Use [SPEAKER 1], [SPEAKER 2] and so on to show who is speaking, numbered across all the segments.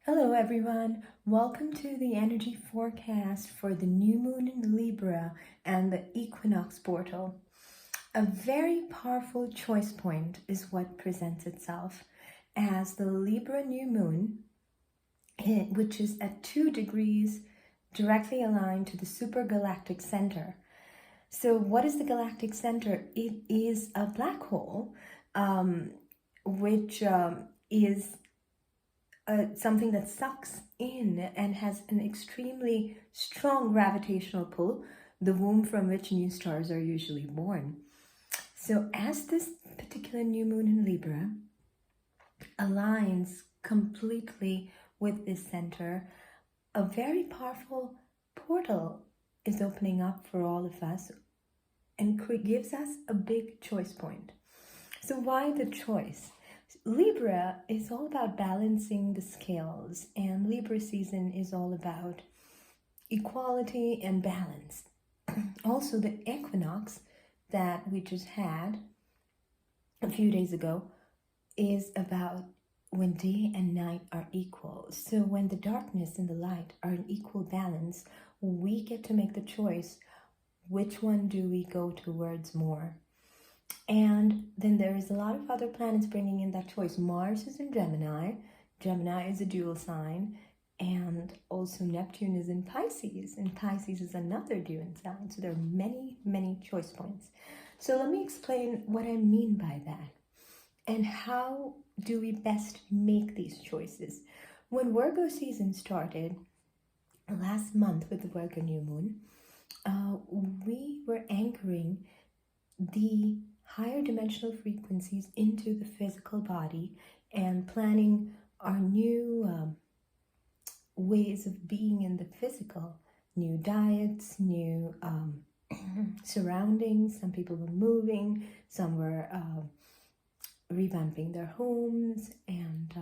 [SPEAKER 1] Hello everyone, welcome to the energy forecast for the new moon in Libra and the Equinox portal. A very powerful choice point is what presents itself as the Libra new moon, which is at 2 degrees directly aligned to the Super Galactic Center. So what is the Galactic Center? It is a black hole, which is something that sucks in and has an extremely strong gravitational pull, the womb from which new stars are usually born. So as this particular new moon in Libra aligns completely with this center, a very powerful portal is opening up for all of us and gives us a big choice point. So why the choice? Libra is all about balancing the scales, and Libra season is all about equality and balance. Also, the equinox that we just had a few days ago is about when day and night are equal. So when the darkness and the light are in equal balance, we get to make the choice, which one do we go towards more? And then there is a lot of other planets bringing in that choice. Mars is in Gemini. Gemini is a dual sign. And also Neptune is in Pisces. And Pisces is another dual sign. So there are many, many choice points. So let me explain what I mean by that. And how do we best make these choices? When Virgo season started last month with the Virgo new moon, we were anchoring the higher dimensional frequencies into the physical body and planning our new ways of being in the physical, new diets, new surroundings. Some people were moving, some were revamping their homes, and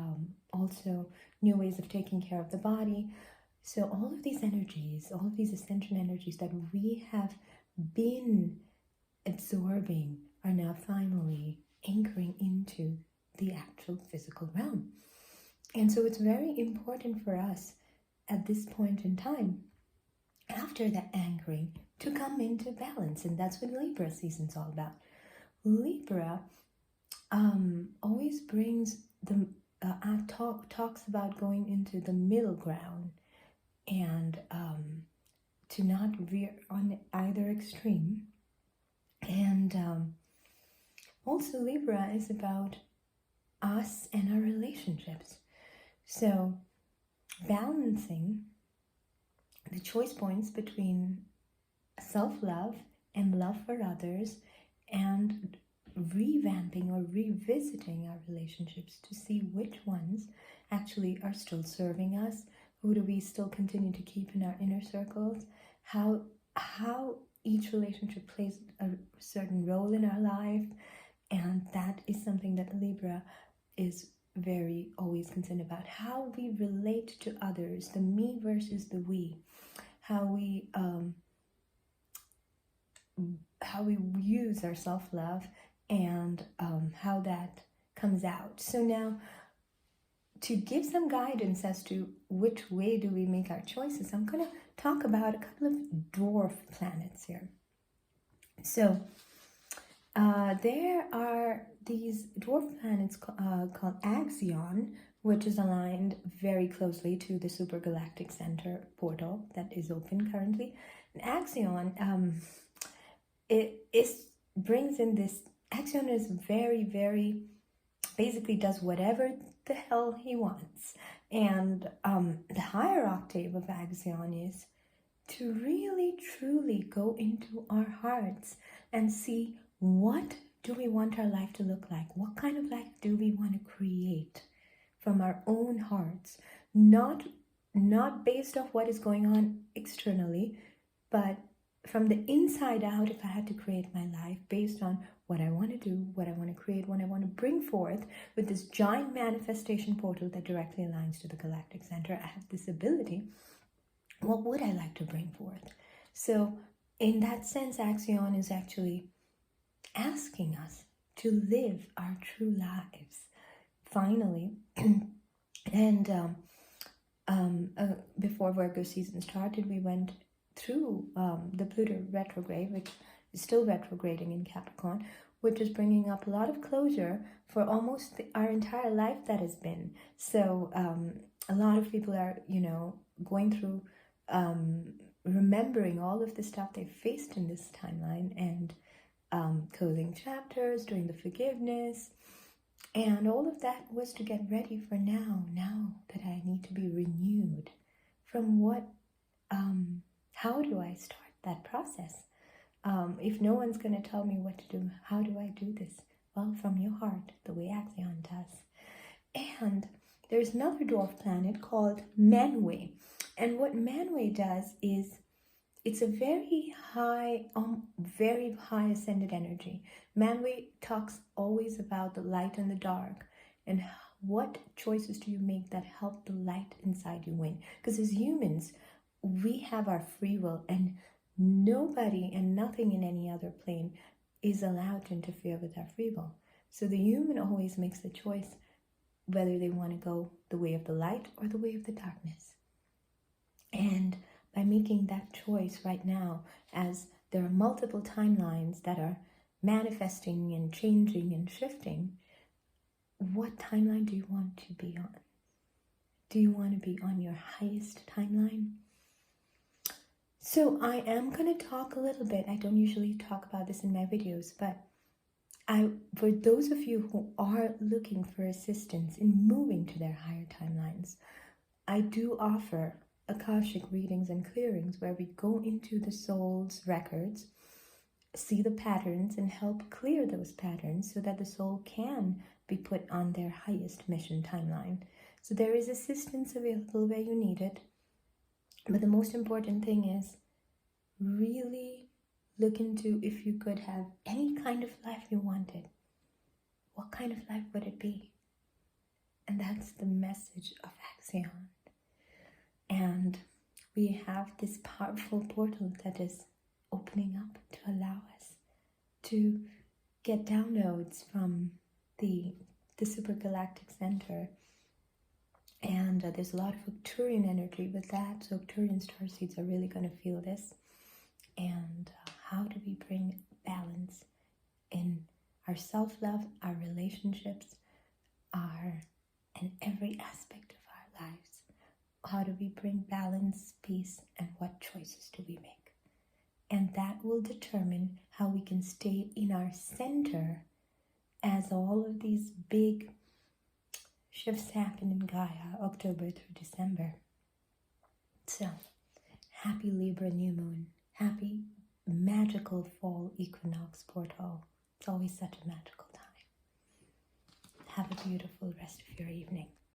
[SPEAKER 1] also new ways of taking care of the body. So all of these energies, all of these ascension energies that we have been absorbing are now finally anchoring into the actual physical realm. And so it's very important for us at this point in time, after that anchoring, to come into balance. And that's what Libra season's all about. Libra always brings the talks about going into the middle ground and to not veer on either extreme. And also Libra is about us and our relationships. So balancing the choice points between self-love and love for others, and revamping or revisiting our relationships to see which ones actually are still serving us. Who do we still continue to keep in our inner circles? How each relationship plays a certain role in our life. And that is something that Libra is very always concerned about. How we relate to others, the me versus the we. How we use our self-love, and how that comes out. So now, to give some guidance as to which way do we make our choices, I'm going to talk about a couple of dwarf planets here. So there are these dwarf planets called Axion, which is aligned very closely to the Super Galactic Center portal that is open currently. And Axion, brings in this. Axion is very, very, basically does whatever the hell he wants. And the higher octave of Axion is to really, truly go into our hearts and see, what do we want our life to look like? What kind of life do we want to create from our own hearts? Not based off what is going on externally, but from the inside out. If I had to create my life based on what I want to do, what I want to create, what I want to bring forth with this giant manifestation portal that directly aligns to the Galactic Center, I have this ability. What would I like to bring forth? So in that sense, Axion is actually asking us to live our true lives, finally. And before Virgo season started, we went through the Pluto retrograde, which is still retrograding in Capricorn, which is bringing up a lot of closure for almost our entire life that has been. So a lot of people are, going through remembering all of the stuff they faced in this timeline and closing chapters, doing the forgiveness, and all of that was to get ready for now that I need to be renewed. From what, how do I start that process? If no one's going to tell me what to do, how do I do this? Well, from your heart, the way Axion does. And there's another dwarf planet called Manway. And what Manway does is, it's a very high ascended energy. Manway talks always about the light and the dark, and what choices do you make that help the light inside you win? Because as humans, we have our free will, and nobody and nothing in any other plane is allowed to interfere with our free will. So the human always makes the choice whether they want to go the way of the light or the way of the darkness. And by making that choice right now, as there are multiple timelines that are manifesting and changing and shifting, what timeline do you want to be on? Do you want to be on your highest timeline? So I am going to talk a little bit. I don't usually talk about this in my videos, but for those of you who are looking for assistance in moving to their higher timelines, I do offer Akashic readings and clearings where we go into the soul's records, see the patterns, and help clear those patterns so that the soul can be put on their highest mission timeline. So there is assistance available where you need it. But the most important thing is really look into, if you could have any kind of life you wanted, what kind of life would it be? And that's the message of Axion. And we have this powerful portal that is opening up to allow us to get downloads from the Super Galactic Center. And there's a lot of Arcturian energy with that. So Arcturian starseeds are really going to feel this. And how do we bring balance in our self-love, our relationships, and every aspect of our lives? How do we bring balance, peace, and what choices do we make? And that will determine how we can stay in our center as all of these big shifts happen in Gaia, October through December. So, happy Libra new moon. Happy magical fall equinox portal. It's always such a magical time. Have a beautiful rest of your evening.